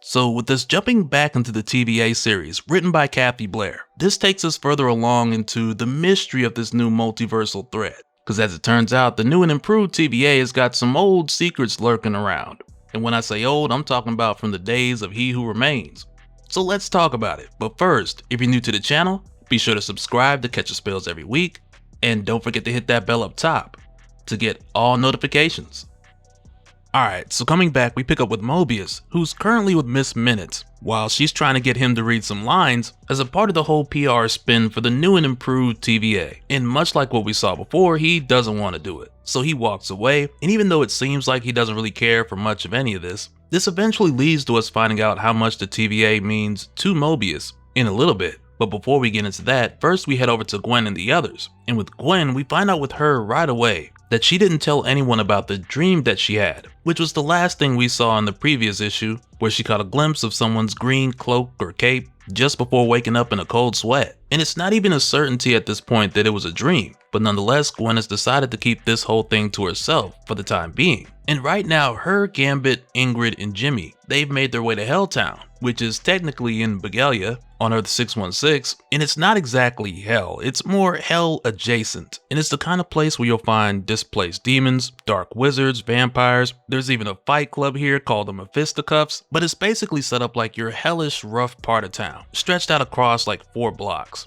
So with this jumping back into the TVA series written by Kathy Blair, this takes us further along into the mystery of this new multiversal thread. Because as it turns out, the new and improved TVA has got some old secrets lurking around. And when I say old, I'm talking about from the days of He Who Remains. So let's talk about it. But first, if you're new to the channel, be sure to subscribe to catch the spills every week. And don't forget to hit that bell up top to get all notifications. Alright, so coming back, we pick up with Mobius, who's currently with Miss Minutes, while she's trying to get him to read some lines as a part of the whole PR spin for the new and improved TVA. And much like what we saw before, he doesn't want to do it. So he walks away, and even though it seems like he doesn't really care for much of any of this eventually leads to us finding out how much the TVA means to Mobius in a little bit. But before we get into that, first we head over to Gwen and the others. And with Gwen, we find out with her right away that she didn't tell anyone about the dream that she had, which was the last thing we saw in the previous issue, where she caught a glimpse of someone's green cloak or cape just before waking up in a cold sweat. And it's not even a certainty at this point that it was a dream, but nonetheless, Gwen has decided to keep this whole thing to herself for the time being. And right now, her, Gambit, Ingrid, and Jimmy, they've made their way to Helltown, which is technically in Begalia on Earth 616, and it's not exactly hell, it's more hell adjacent. And it's the kind of place where you'll find displaced demons, dark wizards, vampires. There's even a fight club here called the Mephistocuffs, but it's basically set up like your hellish rough part of town, stretched out across like 4 blocks.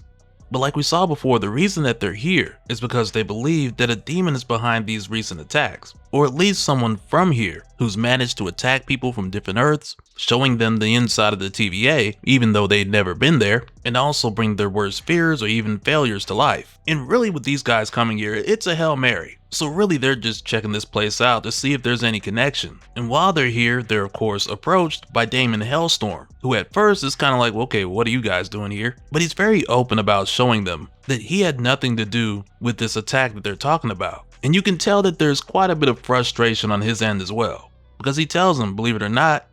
But like we saw before, the reason that they're here is because they believe that a demon is behind these recent attacks, or at least someone from here who's managed to attack people from different Earths, showing them the inside of the TVA even though they'd never been there, and also bring their worst fears or even failures to life. And really with these guys coming here, it's a Hail Mary. So really they're just checking this place out to see if there's any connection. And while they're here, they're of course approached by Damon Hellstrom, who at first is kind of like, okay, what are you guys doing here? But he's very open about showing them that he had nothing to do with this attack that they're talking about. And you can tell that there's quite a bit of frustration on his end as well, because he tells them, believe it or not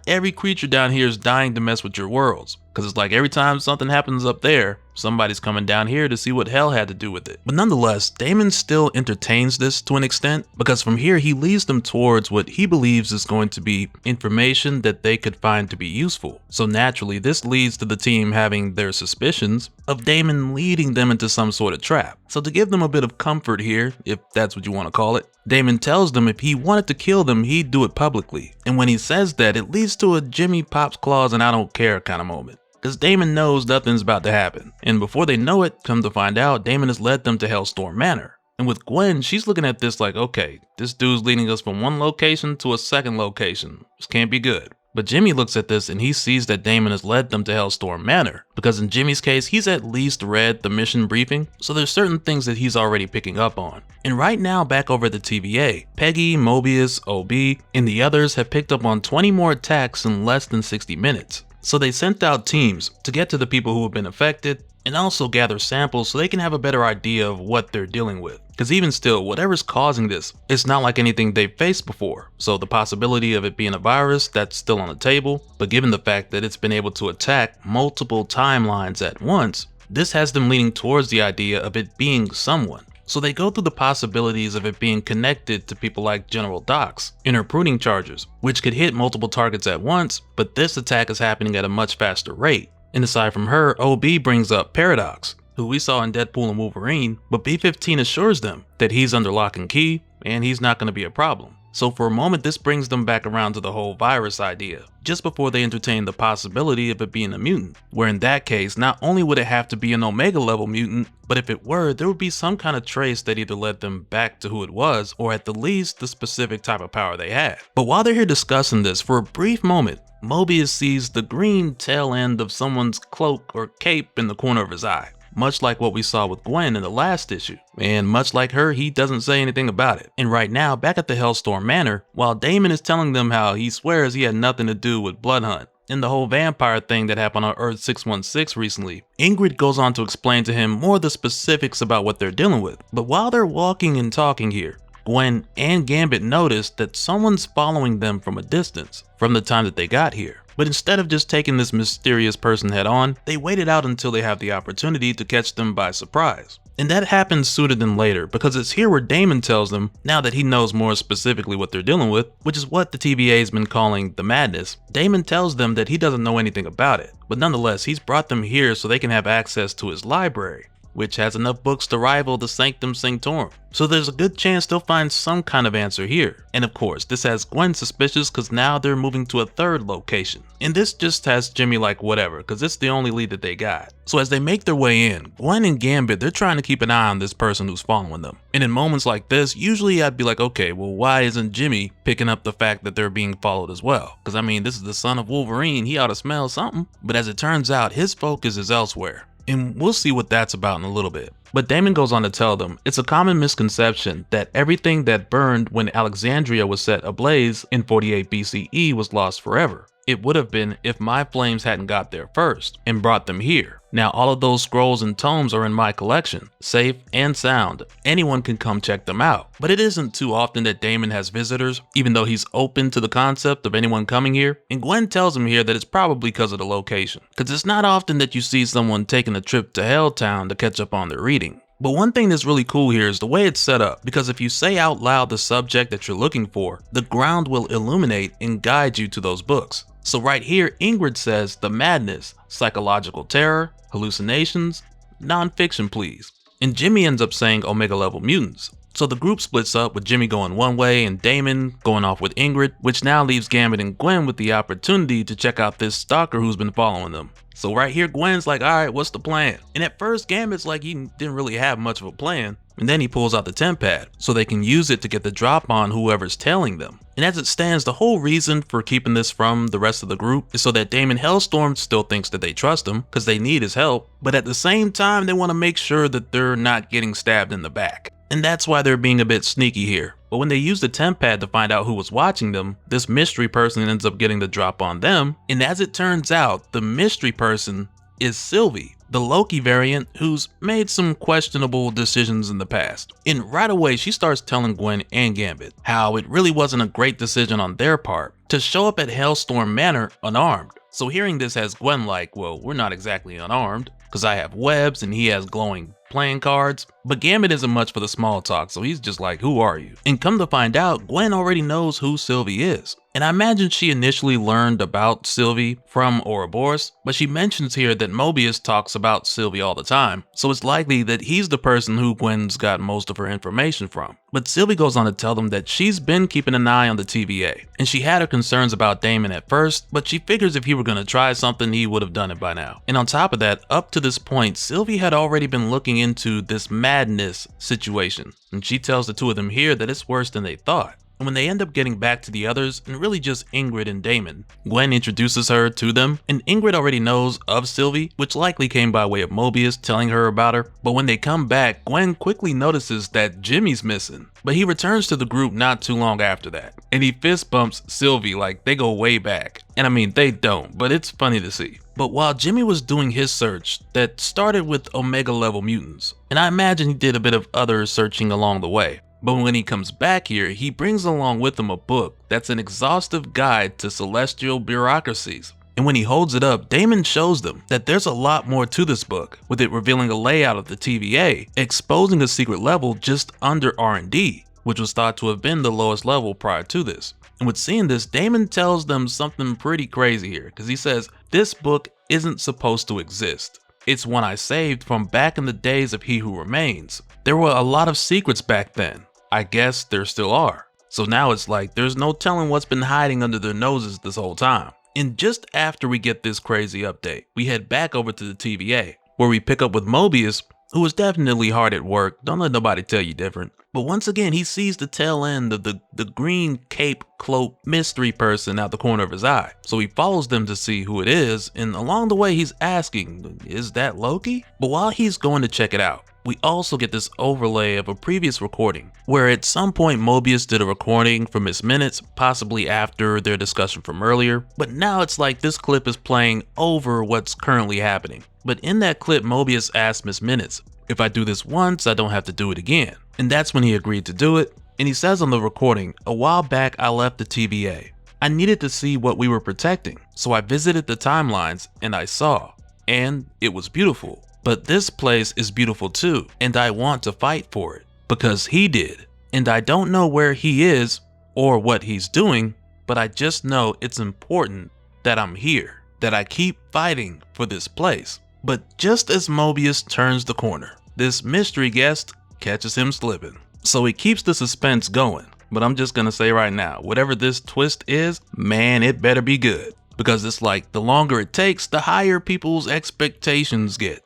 every creature down here is dying to mess with your worlds. Because it's like every time something happens up there, somebody's coming down here to see what hell had to do with it. But nonetheless, Damon still entertains this to an extent, because from here he leads them towards what he believes is going to be information that they could find to be useful. So naturally, this leads to the team having their suspicions of Damon leading them into some sort of trap. So to give them a bit of comfort here, if that's what you want to call it, Damon tells them if he wanted to kill them, he'd do it publicly. And when he says that, it leads to a Jimmy pops claws and I don't care kind of moment, because Damon knows nothing's about to happen. And before they know it, come to find out, Damon has led them to Hellstrom Manor. And with Gwen, she's looking at this like, okay, this dude's leading us from one location to a second location. This can't be good. But Jimmy looks at this and he sees that Damon has led them to Hellstrom Manor, because in Jimmy's case, he's at least read the mission briefing, so there's certain things that he's already picking up on. And right now, back over at the TVA, Peggy, Mobius, OB, and the others have picked up on 20 more attacks in less than 60 minutes. So they sent out teams to get to the people who have been affected and also gather samples so they can have a better idea of what they're dealing with. Because even still, whatever's causing this, it's not like anything they've faced before. So the possibility of it being a virus, that's still on the table. But given the fact that it's been able to attack multiple timelines at once, this has them leaning towards the idea of it being someone. So they go through the possibilities of it being connected to people like General Dox and her pruning charges, which could hit multiple targets at once, but this attack is happening at a much faster rate. And aside from her, OB brings up Paradox, who we saw in Deadpool and Wolverine, but B-15 assures them that he's under lock and key and he's not going to be a problem. So for a moment, this brings them back around to the whole virus idea, just before they entertain the possibility of it being a mutant, where in that case, not only would it have to be an Omega level mutant, but if it were, there would be some kind of trace that either led them back to who it was, or at the least, the specific type of power they had. But while they're here discussing this, for a brief moment, Mobius sees the green tail end of someone's cloak or cape in the corner of his eye, much like what we saw with Gwen in the last issue. And much like her, he doesn't say anything about it. And right now, back at the Hellstrom Manor, while Damon is telling them how he swears he had nothing to do with Bloodhunt and the whole vampire thing that happened on Earth 616 recently, Ingrid goes on to explain to him more of the specifics about what they're dealing with. But while they're walking and talking here, Gwen and Gambit notice that someone's following them from a distance from the time that they got here. But instead of just taking this mysterious person head on, they waited out until they have the opportunity to catch them by surprise. And that happens sooner than later, because it's here where Damon tells them, now that he knows more specifically what they're dealing with, which is what the TVA's been calling the madness. Damon tells them that he doesn't know anything about it, but nonetheless he's brought them here so they can have access to his library, which has enough books to rival the Sanctum Sanctorum. So there's a good chance they'll find some kind of answer here. And of course, this has Gwen suspicious because now they're moving to a third location. And this just has Jimmy like whatever, because it's the only lead that they got. So as they make their way in, Gwen and Gambit, they're trying to keep an eye on this person who's following them. And in moments like this, usually I'd be like, okay, well why isn't Jimmy picking up the fact that they're being followed as well? Because I mean, this is the son of Wolverine, he ought to smell something. But as it turns out, his focus is elsewhere. And we'll see what that's about in a little bit. But Damon goes on to tell them it's a common misconception that everything that burned when Alexandria was set ablaze in 48 BCE was lost forever. It would have been if my flames hadn't got there first and brought them here. Now all of those scrolls and tomes are in my collection, safe and sound. Anyone can come check them out. But it isn't too often that Damon has visitors, even though he's open to the concept of anyone coming here. And Gwen tells him here that it's probably because of the location, because it's not often that you see someone taking a trip to Helltown to catch up on their reading. But one thing that's really cool here is the way it's set up, because if you say out loud the subject that you're looking for, the ground will illuminate and guide you to those books. So right here, Ingrid says the madness, psychological terror, hallucinations, non-fiction please. And Jimmy ends up saying Omega level mutants. So the group splits up with Jimmy going one way and Damon going off with Ingrid, which now leaves Gambit and Gwen with the opportunity to check out this stalker who's been following them. So right here, Gwen's like, alright, what's the plan? And at first, Gambit's like he didn't really have much of a plan. And then he pulls out the temp pad so they can use it to get the drop on whoever's tailing them. And as it stands, the whole reason for keeping this from the rest of the group is so that Damon Hellstrom still thinks that they trust him because they need his help, but at the same time they want to make sure that they're not getting stabbed in the back. And that's why they're being a bit sneaky here. But when they use the temp pad to find out who was watching them, this mystery person ends up getting the drop on them. And as it turns out, the mystery person is Sylvie, the Loki variant who's made some questionable decisions in the past. And right away, she starts telling Gwen and Gambit how it really wasn't a great decision on their part to show up at Hellstrom Manor unarmed. So hearing this has Gwen like, well, we're not exactly unarmed, because I have webs and he has glowing playing cards. But Gambit isn't much for the small talk, so he's just like, who are you? And come to find out, Gwen already knows who Sylvie is. And I imagine she initially learned about Sylvie from Ouroboros, but she mentions here that Mobius talks about Sylvie all the time, so it's likely that he's the person who Gwen's got most of her information from. But Sylvie goes on to tell them that she's been keeping an eye on the TVA, and she had her concerns about Damon at first, but she figures if he were going to try something, he would have done it by now. And on top of that, up to this point, Sylvie had already been looking into this madness situation, and she tells the two of them here that it's worse than they thought. And when they end up getting back to the others, and really just Ingrid and Damon, Gwen introduces her to them, and Ingrid already knows of Sylvie, which likely came by way of Mobius telling her about her. But when they come back, Gwen quickly notices that Jimmy's missing, but he returns to the group not too long after that, and he fist bumps Sylvie like they go way back. And I mean, they don't, but it's funny to see. But while Jimmy was doing his search that started with Omega level mutants, and I imagine he did a bit of other searching along the way, but when he comes back here, he brings along with him a book that's an exhaustive guide to celestial bureaucracies. And when he holds it up, Damon shows them that there's a lot more to this book, with it revealing a layout of the TVA, exposing a secret level just under R&D, which was thought to have been the lowest level prior to this. And with seeing this, Damon tells them something pretty crazy here, because he says, this book isn't supposed to exist. It's one I saved from back in the days of He Who Remains. There were a lot of secrets back then. I guess there still are. So now it's like there's no telling what's been hiding under their noses this whole time. And just after we get this crazy update, we head back over to the TVA, where we pick up with Mobius, who is definitely hard at work. Don't let nobody tell you different. But once again, he sees the tail end of the green cape cloak mystery person out the corner of his eye. So he follows them to see who it is, and along the way he's asking, is that Loki? But while he's going to check it out, we also get this overlay of a previous recording, where at some point Mobius did a recording from Miss Minutes, possibly after their discussion from earlier, but now it's like this clip is playing over what's currently happening. But in that clip, Mobius asked Miss Minutes, if I do this once, I don't have to do it again. And that's when he agreed to do it, and he says on the recording, a while back I left the TVA. I needed to see what we were protecting, so I visited the timelines and I saw, and it was beautiful. But this place is beautiful too, and I want to fight for it, because he did. And I don't know where he is or what he's doing, but I just know it's important that I'm here, that I keep fighting for this place. But just as Mobius turns the corner, this mystery guest catches him slipping. So he keeps the suspense going, but I'm just gonna say right now, whatever this twist is, man, it better be good. Because it's like the longer it takes, the higher people's expectations get.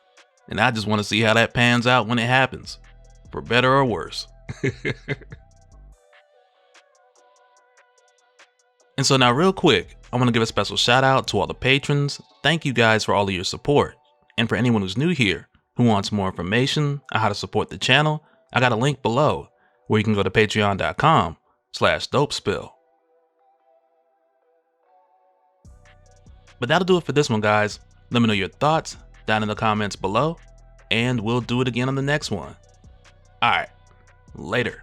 And I just want to see how that pans out when it happens, for better or worse. And so now real quick, I want to give a special shout out to all the patrons. Thank you guys for all of your support. And for anyone who's new here, who wants more information on how to support the channel, I got a link below where you can go to patreon.com/DopeSpill. But that'll do it for this one, guys. Let me know your thoughts down in the comments below, and we'll do it again on the next one. Alright, later.